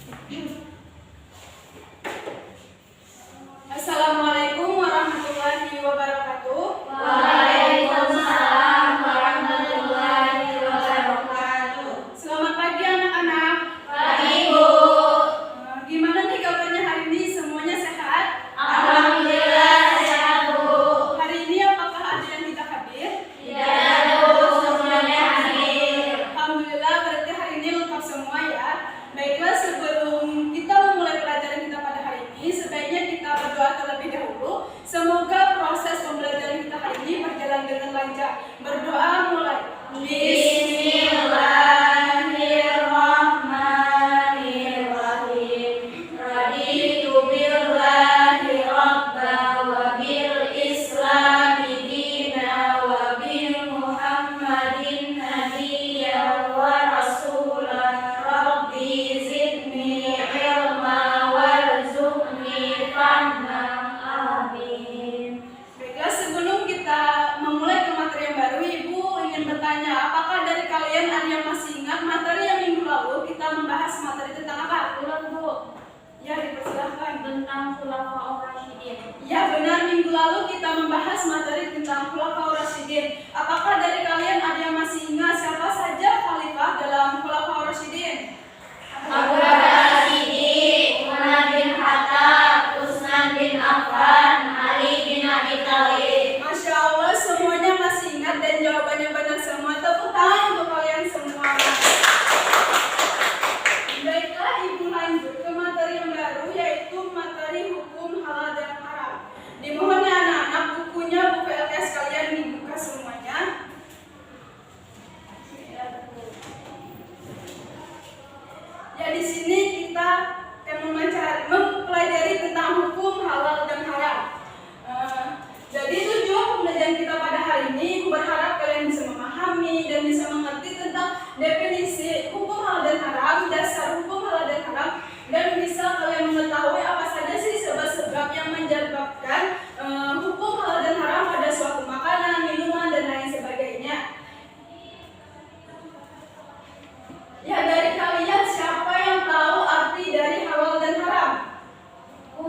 Assalamualaikum warahmatullahi wabarakatuh. Waalaikumsalam warahmatullahi wabarakatuh. Selamat pagi anak-anak. Pagi, Bu. Gimana nih kabarnya hari ini? Semuanya sehat? Alhamdulillah sehat, Bu. Hari ini apakah ada yang tidak hadir? Tidak ada, Bu. Semuanya hadir. Alhamdulillah, berarti hari ini lengkap semua ya. Baiklah, sebelum kita memulai pelajaran kita pada hari ini, sebaiknya kita berdoa terlebih dahulu. Semoga proses pembelajaran kita hari ini berjalan dengan lancar. Berdoa mulai. Bismillahirrahmanirrahim. Raditu billahi rabba wa bil islami dina wa bil muhammadin nabiyya wa rasulah. Rabbi zidni ilma warzuqni fahma. Amin. Baiklah, sebelum kita memulai ke materi yang baru, Ibu ingin bertanya, apakah dari kalian ada yang masih ingat materi yang minggu lalu kita membahas materi tentang apa? Ulang, Bu. Ya, dipersilahkan. Tentang khulafaur rasyidin. Ya, benar, minggu lalu kita membahas materi tentang Khulafaur Rasyidin. Apakah dari kalian ada yang masih ingat siapa saja khalifah dalam Khulafaur Rasyidin? Abu Bakar As-Siddiq, Umar bin Khattab, Utsman bin Affan, Ali bin Abi Thalib. Masya Allah, semuanya masih ingat dan jawabannya benar semua. Tepuk tangan untuk kalian semua. Baiklah, Ibu lanjut ke materi yang baru, yaitu materi hukum halal dan haram. Dimohon ya anak-anak, buku LKS kalian dibuka semuanya. Ya, di sini kita akan mempelajari tentang hukum halal dan haram. Jadi tujuan pembelajaran kita pada hari ini, Ibu berharap kalian bisa memahami dan bisa mengerti tentang definisi hukum halal dan haram, dasar hukum halal dan haram, dan bisa kalian mengetahui apa saja sih sebab-sebab yang menyebabkan hukum halal dan haram pada suatu makanan, minuman, dan lain sebagainya. Ya, dari kalian siapa yang tahu arti dari halal dan haram? Bu,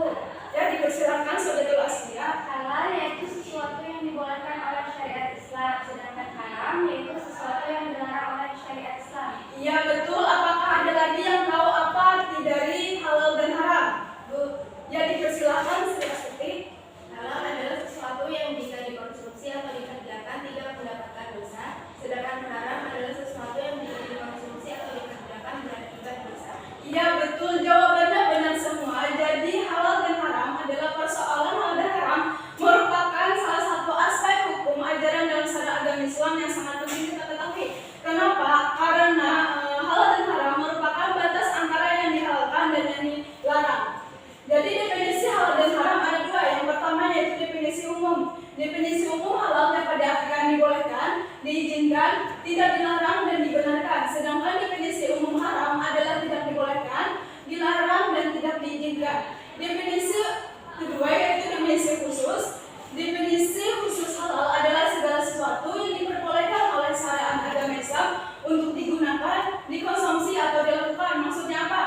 Ya, dipersilakan Saudatul Aslia. halal yaitu sesuatu yang dibolehkan oleh syariat Islam, sedangkan haram yaitu sesuatu yang dilarang oleh syariat Islam. Iya, betul. Apakah ada lagi yang tahu apa arti dari halal dan haram? Bu, ya dipersilakan Sri. Halal adalah sesuatu yang bisa dikonsumsi atau dikerjakan tidak mendapatkan dosa, sedangkan haram adalah sesuatu yang bisa dikonsumsi atau dikerjakan berakibat dosa. Iya, betul. Jawabannya benar semua. Jadi halal dan haram adalah persoalan halal dan haram merupakan salah satu aspek hukum ajaran dalam syariat agama Islam yang sangat penting kita ketahui. Kenapa? Karena halal dan haram merupakan batas antara yang dihalalkan dan yang dilarang. Jadi definisi halal dan haram ada dua. Yang pertama yaitu definisi umum. Definisi umum halal dapat diartikan dibolehkan, diizinkan, tidak dilarang, dan dibenarkan. Sedangkan definisi umum haram adalah tidak dibolehkan, dilarang, dan tidak diizinkan. Definisi kedua yaitu definisi khusus. Definisi khusus halal adalah segala sesuatu yang diperbolehkan oleh syariat agama Islam untuk digunakan, dikonsumsi, atau dilakukan. Maksudnya apa?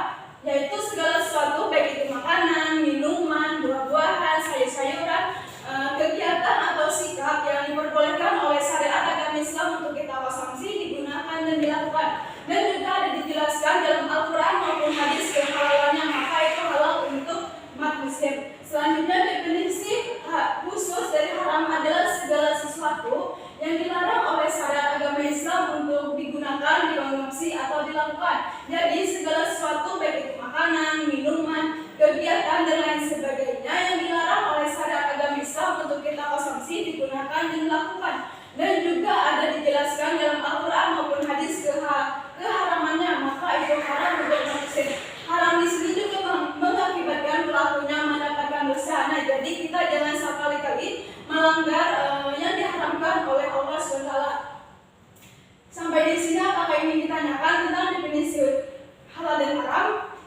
Yaitu segala sesuatu baik itu makanan, minuman, buah-buahan, sayur-sayuran, kegiatan atau sikap yang diperbolehkan oleh syariat agama Islam untuk kita konsumsi, digunakan, dan dilakukan. Dan juga ada dijelaskan dalam Al-Quran maupun hadis kehalalannya, maka itu halal untuk umat muslim. Selanjutnya definisi khusus dari haram adalah segala sesuatu yang dilarang oleh syariat agama Islam untuk digunakan, dikonsumsi, atau dilakukan. Jadi segala sesuatu baik itu makanan, minuman, kegiatan, dan lain sebagainya yang dilarang oleh syariat agama Islam untuk kita konsumsi, digunakan, dan dilakukan. Dan juga ada dijelaskan dalam Al-Quran maupun hadis keharamannya, maka itu haram untuk muslim. Haram di sini juga mengakibatkan pelakunya mendapatkan dosa. Nah, jadi kita jangan sekali-kali melanggar yang diharamkan oleh Allah SWT. Sampai di sini apakah ingin ditanyakan tentang definisi halal dan haram?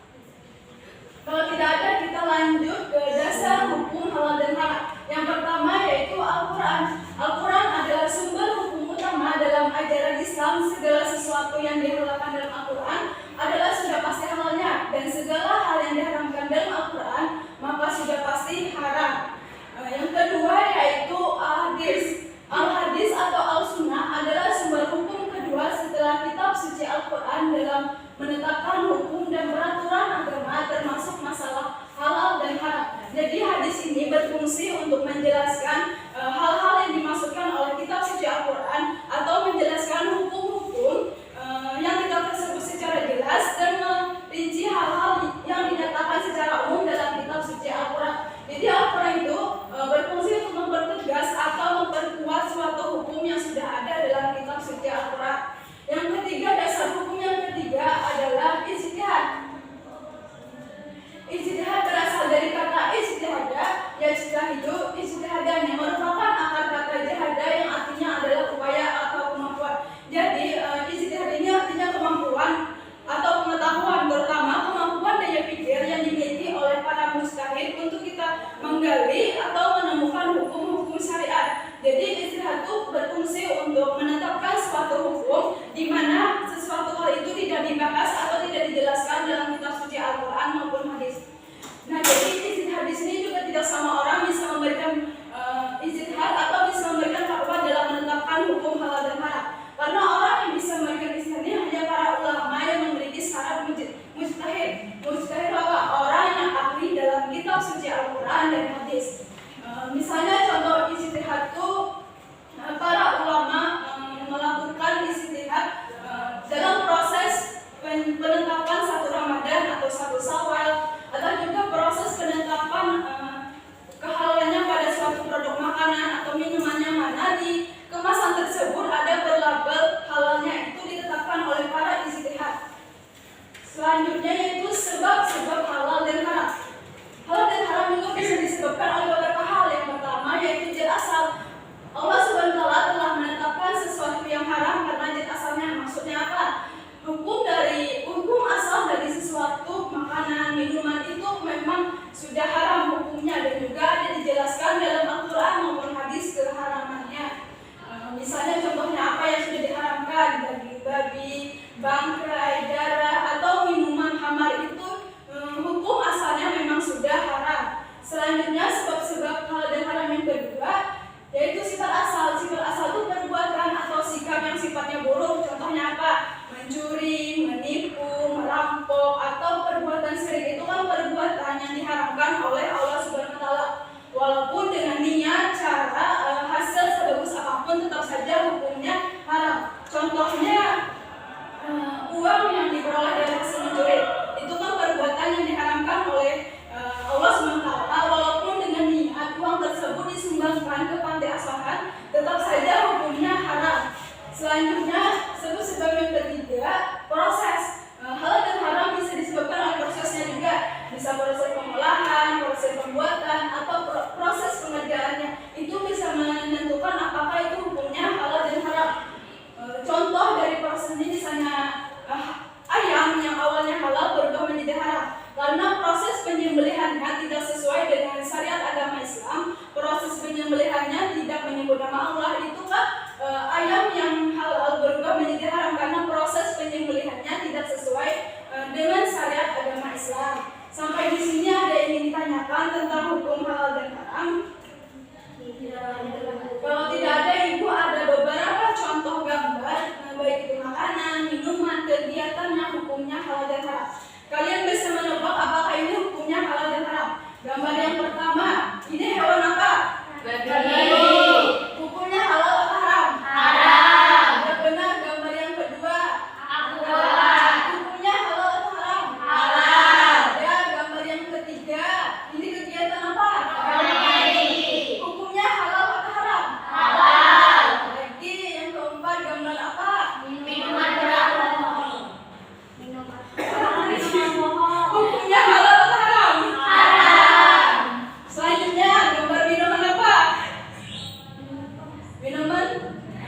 Kalau tidak ada, kita lanjut ke dasar hukum halal dan haram. Yang pertama yaitu Al-Quran. Al-Quran adalah sumber hukum utama dalam ajaran Islam. Segala sesuatu yang dihalalkan dalam Al-Quran adalah sudah pasti halalnya, dan segala Al-Quran dalam menetapkan hukum dan peraturan agama termasuk masalah halal dan haram. Jadi hadis ini berfungsi untuk menjelaskan hal-hal yang dimaksudkan oleh kitab suci Al-Quran atau menjelaskan hukum-hukum yang kitab tersebut secara jelas dan merinci hal-hal yang dinyatakan secara umum dalam kitab suci Al-Quran. Jadi Al-Quran itu berfungsi untuk mempertegas atau memperkuat suatu hukum yang sudah ada dalam kitab suci Al-Quran. Yang ketiga, dasar hukum yang ketiga adalah ijtihad. Ijtihad berasal dari kata ijtihada, yajtahidu, ijtihadan yang merupakan akar kata ijtihada yang artinya adalah upaya atau kemampuan. Jadi ijtihad ini artinya kemampuan atau pengetahuan, terutama kemampuan daya pikir yang dimiliki oleh para mujtahid untuk kita menggali atau menemukan hukum-hukum syariat. Jadi ijtihad itu berfungsi untuk menetapkan suatu hukum di mana sesuatu hal itu tidak dibahas atau tidak dijelaskan dalam kitab suci Al-Quran maupun hadis. Nah, jadi ijtihad di sini juga tidak sama orang bisa memberikan ijtihad atau bisa memberikan fatwa dalam menetapkan hukum halal dan haram. Karena orang yang bisa memberikan ijtihad ini hanya para ulama yang memiliki syarat mujtahid. Mujtahid adalah orang yang ahli dalam kitab suci Al-Quran dan hadis. Misalnya contoh ijtihad itu para ulama melakukan ijtihad dalam proses penetapan satu Ramadan atau satu Syawal, atau juga proses penetapan kehalalannya pada suatu produk makanan atau minumannya mana di kemasan tersebut ada berlabel halalnya, itu ditetapkan oleh para ijtihad. Selanjutnya yaitu sebab-sebab halal dan haram. Halal dan haram juga bisa disebabkan oleh beberapa hal. Yang pertama yaitu zat asal. Allah Subhanahu wa Ta'ala telah menetapkan sesuatu yang haram karena zat asalnya. Maksudnya apa? Hukum asal dari sesuatu makanan, minuman itu memang sudah haram hukumnya dan juga ada dijelaskan dalam Al-Quran maupun hadis keharamannya. Misalnya contohnya apa yang sudah diharamkan, daging babi, bangkai, darah, atau minuman khamar itu hukum asalnya memang sudah haram. Selanjutnya sebab-sebab halal dan haram yang kedua yaitu sifat asal. Sifat asal itu perbuatan atau sikap yang sifatnya buruk. Contohnya apa? Mencuri, menipu, merampok, atau perbuatan syirik. Itu kan perbuatan yang diharamkan oleh Allah Subhanahu wa Ta'ala. Walaupun dengan niat, cara, hasil sebagus apapun tetap saja hukumnya haram. Contohnya uang yang diperoleh dari hasil mencuri. Itu kan perbuatan yang diharamkan oleh Allah Subhanahu wa Ta'ala. Walaupun dengan niat uang tersebut disumbangkan ke panti asuhan, tetap saja hukumnya haram. Selanjutnya, sebab yang ketiga, proses. Halal dan haram bisa disebabkan oleh prosesnya juga. Bisa proses pengolahan, proses pembuatan, atau proses pengerjaannya. Itu bisa menentukan apakah itu hukumnya halal dan haram. Contoh dari proses ini misalnya ayam yang awalnya halal berubah menjadi haram karena proses penyembelihannya tidak sesuai dengan syariat agama Islam. Proses penyembelihannya tidak menyebut nama Allah. Itu kan ayam yang halal berubah menjadi haram karena proses penyembelihannya tidak sesuai dengan syariat agama Islam. Sampai di sini ada yang ingin ditanyakan tentang hukum halal dan haram? Kalau tidak ada, Ibu ada beberapa contoh gambar, baik itu makanan, minuman, kegiatannya, hukumnya halal dan haram. Kalian bisa menebak apakah ini hukumnya halal dan haram. Gambar yang pertama, ini hewan apa? Babi. Hukumnya halal atau haram? Haram. Tidak benar. Gambar yang kedua, Aqua. hukumnya halal atau haram? Halal. Ya, gambar yang ketiga, ini kegiatan apa? Menari. Hukumnya halal atau haram? Halal. Lagi yang keempat, gambar apa? Minuman beralkohol. Hukumnya halal atau haram? Haram. Selanjutnya, gambar minuman apa? Minuman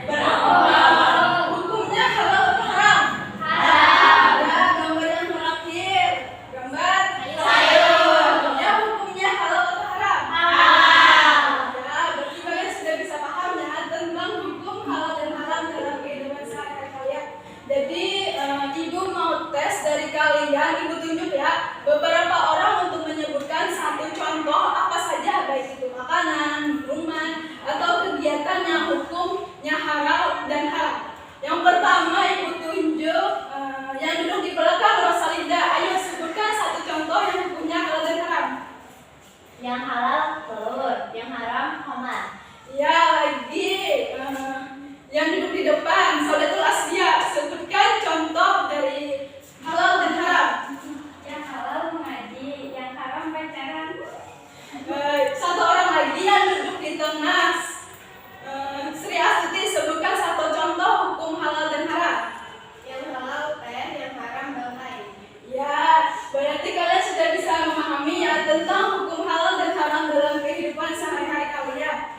Beralkohol. hukumnya halal atau haram? Haram. Ya, gambar yang terakhir, gambar Sayur. ya, hukumnya halal atau haram? Halal. Ya, berarti kalian sudah bisa paham ya tentang hukum halal dan haram dalam kehidupan sehari-hari kalian. Jadi Ibu mau tes dari kalian, Ibu tunjuk ya beberapa orang untuk menyebutkan satu contoh apa saja, baik itu makanan, minuman, atau kegiatan yang hukumnya halal dan haram. Yang pertama Ibu tunjuk Yang halal telur, yang haram khamar. Ya, lagi yang duduk di depan, Saudatul Asya, sebutkan contoh dari halal dan haram. Yang halal mengaji, yang haram pacaran. Satu orang lagi yang duduk di tengah, Sri Astuti, sebutkan satu contoh hukum halal dan haram. Yang halal teh, yang haram bangkai. Ya, berarti kalian sudah bisa memahami ya tentang hukum halal dan haram dalam kehidupan sehari-hari kalian.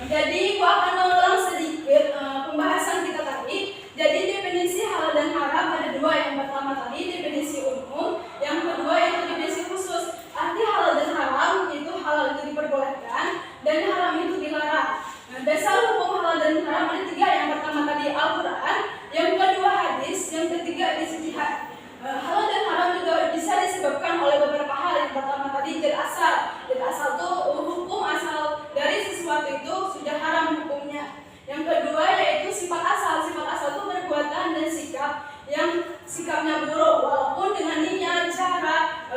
Jadi, aku akan mengulang sedikit pembahasan kita tadi. Jadi, definisi halal dan haram ada dua. Yang pertama tadi definisi umum, yang kedua itu definisi khusus. Arti halal dan haram itu halal itu diperbolehkan dan haram itu dilarang. Dasar hukum halal dan haram ada tiga. Yang pertama tadi Al-Quran, yang kedua hadis, yang ketiga ijtihad. Halal dan haram juga bisa disebabkan oleh beberapa hal. Yang pertama tadi zat asal. Zat asal itu hukum asal dari sesuatu itu sudah haram hukumnya. Yang kedua yaitu sifat asal. Sifat asal itu perbuatan dan sikap yang sikapnya buruk, walaupun dengan niat, cara,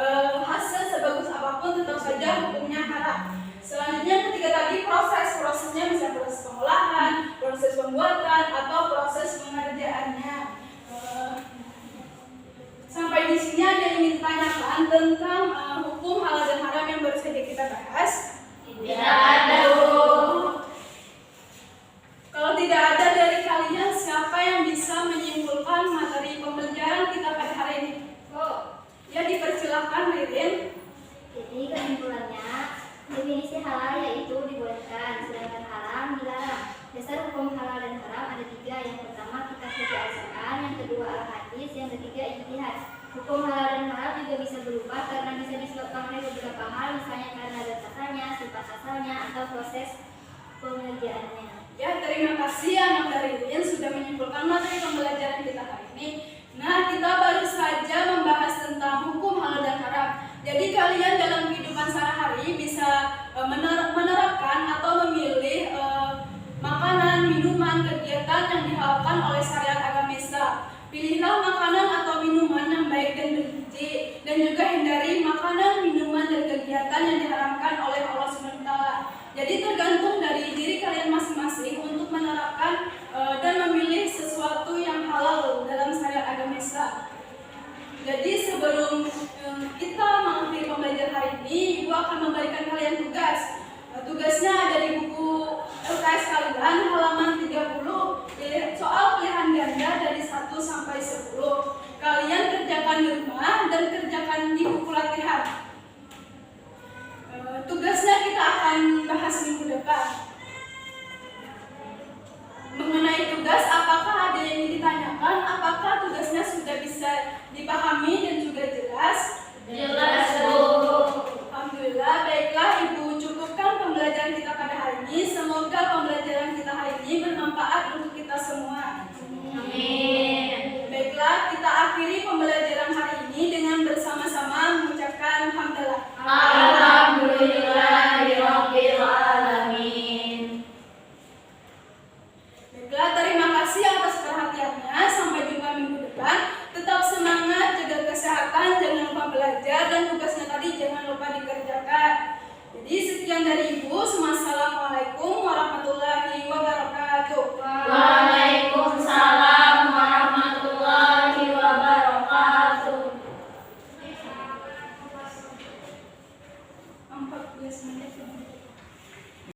hasil sebagus apapun tetap saja hukumnya haram. Selanjutnya ketiga tadi prosesnya bisa proses pengolahan, proses pembuatan atau proses pengerjaannya. Sampai di sini ada yang ingin ditanyakan tentang hukum halal dan haram yang baru saja kita bahas. Tidak ada. Kalau tidak ada dari kalian, siapa yang bisa menyimpulkan materi pembelajaran kita pada hari ini? Ya, dipersilahkan Ririn. Jadi kesimpulannya, definisi halal yaitu dibolehkan, sedangkan haram dilarang. Dasar hukum halal dan haram ada tiga. Yang pertama kitab suci Al-Quran, yang kedua Al-Hadis, yang ketiga ijtihad. Hukum halal dan haram juga bisa berubah karena bisa disebabkan oleh beberapa hal, misalnya karena zat asalnya, sifat asalnya, atau proses pengerjaannya. Ya, terima kasih anak dari Ririn sudah menyimpulkan materi pembelajaran kita hari ini. Nah, kita baru saja membahas tentang hukum halal dan haram. Jadi kalian dalam kehidupan sehari-hari bisa menerapkan atau memilih makanan, minuman, kegiatan yang dihalalkan oleh syariat agama Islam. Pilihlah makanan atau minuman yang baik dan bergizi, dan juga hindari makanan, minuman, dan kegiatan yang diharamkan oleh Allah SWT. Jadi tergantung dari diri kalian masing-masing untuk menerapkan dan memilih sesuatu yang halal dalam syariat agama Islam. Jadi sebelum kita mengakhiri pembelajaran hari ini, Ibu akan memberikan kalian tugas. Tugasnya ada di buku LKS kalian halaman 30, soal pilihan ganda dari 1 sampai 10. Kalian kerjakan di rumah dan kerjakan di buku latihan. Tugasnya kita akan bahas minggu depan. Mengenai tugas, apakah ada yang ingin ditanyakan? Apakah tugasnya sudah bisa dipahami dan juga jelas? Jelas, Bu. Alhamdulillah, baiklah Ibu cukupkan pembelajaran kita pada hari ini. Semoga pembelajaran kita hari ini bermanfaat untuk kita semua. Amin. Baiklah, kita akhiri pembelajaran hari ini dengan bersama-sama mengucapkan hamdalah. Alhamdulillahirabbil alamin. Baiklah, terima kasih atas perhatiannya. Sampai jumpa minggu depan. Tetap semangat, jaga kesehatan, jangan lupa belajar, dan tugasnya tadi jangan lupa dikerjakan. Jadi sekian dari